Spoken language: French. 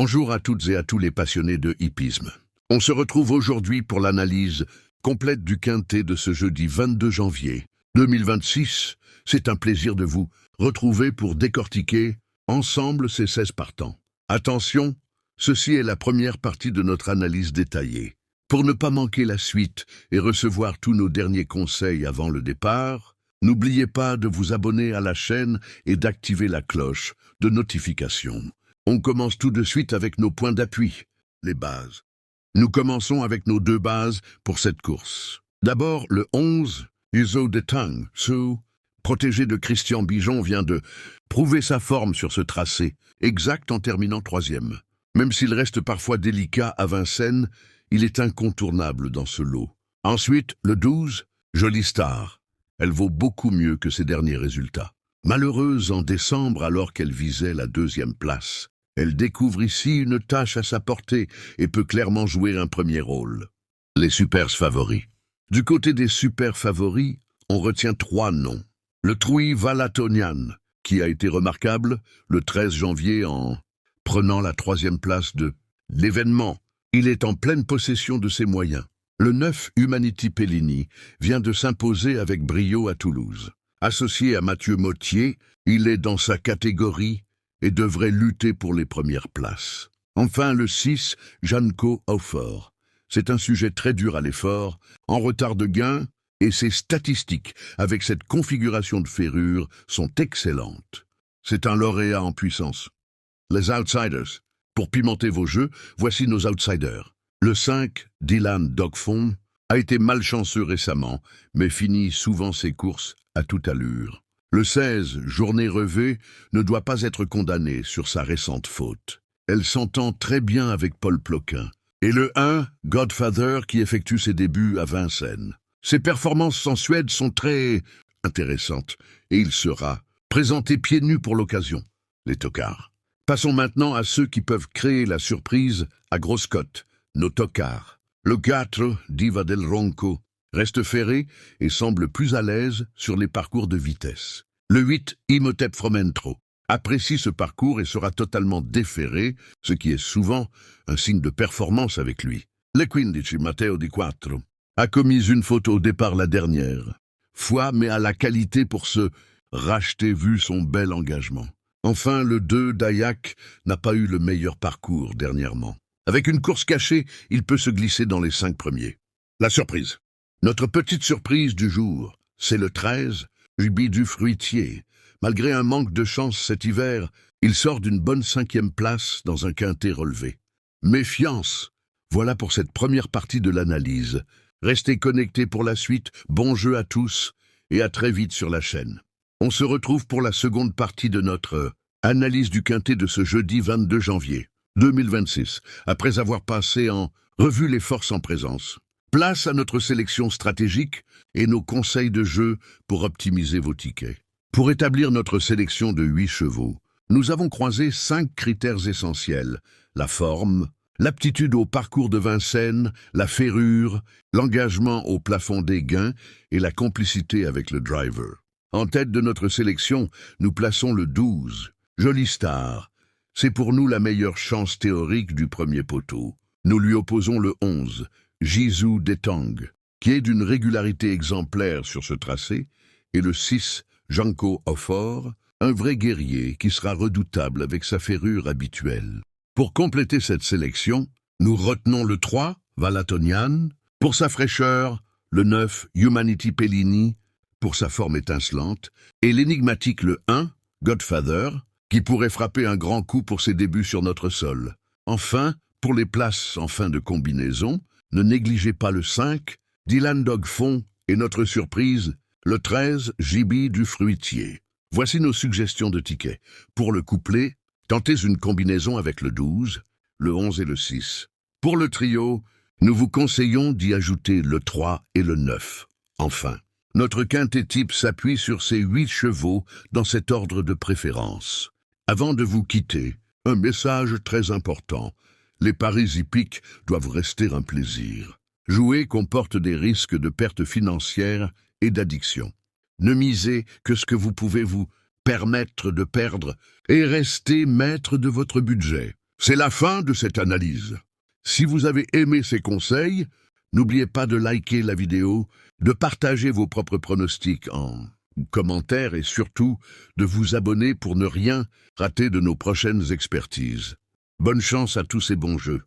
Bonjour à toutes et à tous les passionnés de hippisme. On se retrouve aujourd'hui pour l'analyse complète du quintet de ce jeudi 22 janvier 2026. C'est un plaisir de vous retrouver pour décortiquer ensemble ces 16 partants. Attention, ceci est la première partie de notre analyse détaillée. Pour ne pas manquer la suite et recevoir tous nos derniers conseils avant le départ, n'oubliez pas de vous abonner à la chaîne et d'activer la cloche de notification. On commence tout de suite avec nos points d'appui, les bases. Nous commençons avec nos deux bases pour cette course. D'abord, le 11, Iso de Tang, protégé de Christian Bijon, vient de prouver sa forme sur ce tracé, exact en terminant 3e. Même s'il reste parfois délicat à Vincennes, il est incontournable dans ce lot. Ensuite, le 12, Jolie Star. Elle vaut beaucoup mieux que ses derniers résultats. Malheureuse en décembre alors qu'elle visait la 2e place, elle découvre ici une tâche à sa portée et peut clairement jouer un premier rôle. Les super favoris. Du côté des super favoris, on retient 3 noms. Le Trouy Valatonian, qui a été remarquable le 13 janvier en prenant la 3e place de l'événement. Il est en pleine possession de ses moyens. Le 9 Humanity Pellini vient de s'imposer avec brio à Toulouse. Associé à Mathieu Mottier, il est dans sa catégorie et devrait lutter pour les premières places. Enfin, le 6, Janko Aufort. C'est un sujet très dur à l'effort, en retard de gain, et ses statistiques, avec cette configuration de ferrure, sont excellentes. C'est un lauréat en puissance. Les outsiders. Pour pimenter vos jeux, voici nos outsiders. Le 5, Dylan Dogfond, a été malchanceux récemment, mais finit souvent ses courses à toute allure. Le 16, Journée Revée, ne doit pas être condamné sur sa récente faute. Elle s'entend très bien avec Paul Ploquin. Et le 1, Godfather, qui effectue ses débuts à Vincennes. Ses performances en Suède sont très intéressantes, et il sera présenté pieds nus pour l'occasion. Les tocards. Passons maintenant à ceux qui peuvent créer la surprise à grosse cote, nos tocards. Le 4, Diva del Ronco, reste ferré et semble plus à l'aise sur les parcours de vitesse. Le 8, Imhotep Fromentro, apprécie ce parcours et sera totalement déferré, ce qui est souvent un signe de performance avec lui. Le 15, Matteo Di Quattro, a commis une faute au départ la dernière fois, mais a la qualité pour se racheter vu son bel engagement. Enfin, le 2, Dayak, n'a pas eu le meilleur parcours dernièrement. Avec une course cachée, il peut se glisser dans les 5 premiers. La surprise. Notre petite surprise du jour, c'est le 13, Jubi du Fruitier. Malgré un manque de chance cet hiver, il sort d'une bonne 5e place dans un quintet relevé. Méfiance. Voilà pour cette première partie de l'analyse. Restez connectés pour la suite, bon jeu à tous et à très vite sur la chaîne. On se retrouve pour la seconde partie de notre analyse du quintet de ce jeudi 22 janvier 2026, après avoir passé en revue les forces en présence. Place à notre sélection stratégique et nos conseils de jeu pour optimiser vos tickets. Pour établir notre sélection de 8 chevaux, nous avons croisé 5 critères essentiels: la forme, l'aptitude au parcours de Vincennes, la ferrure, l'engagement au plafond des gains et la complicité avec le driver. En tête de notre sélection, nous plaçons le 12, Jolie Star. C'est pour nous la meilleure chance théorique du premier poteau. Nous lui opposons le 11, Jisoo Detang, qui est d'une régularité exemplaire sur ce tracé, et le 6, Janko Aufort, un vrai guerrier qui sera redoutable avec sa ferrure habituelle. Pour compléter cette sélection, nous retenons le 3, Valatonian, pour sa fraîcheur, le 9, Humanity Pellini, pour sa forme étincelante, et l'énigmatique le 1, Godfather, qui pourrait frapper un grand coup pour ses débuts sur notre sol. Enfin, pour les places en fin de combinaison, ne négligez pas le 5, Dylan Dogfond, et notre surprise, le 13, Jibi du Fruitier. Voici nos suggestions de tickets. Pour le couplet, tentez une combinaison avec le 12, le 11 et le 6. Pour le trio, nous vous conseillons d'y ajouter le 3 et le 9. Enfin, notre quintet type s'appuie sur ces 8 chevaux dans cet ordre de préférence. Avant de vous quitter, un message très important. Les paris hippiques doivent rester un plaisir. Jouer comporte des risques de perte financière et d'addiction. Ne misez que ce que vous pouvez vous permettre de perdre et restez maître de votre budget. C'est la fin de cette analyse. Si vous avez aimé ces conseils, n'oubliez pas de liker la vidéo, de partager vos propres pronostics en commentaire et surtout de vous abonner pour ne rien rater de nos prochaines expertises. Bonne chance à tous et bons jeux.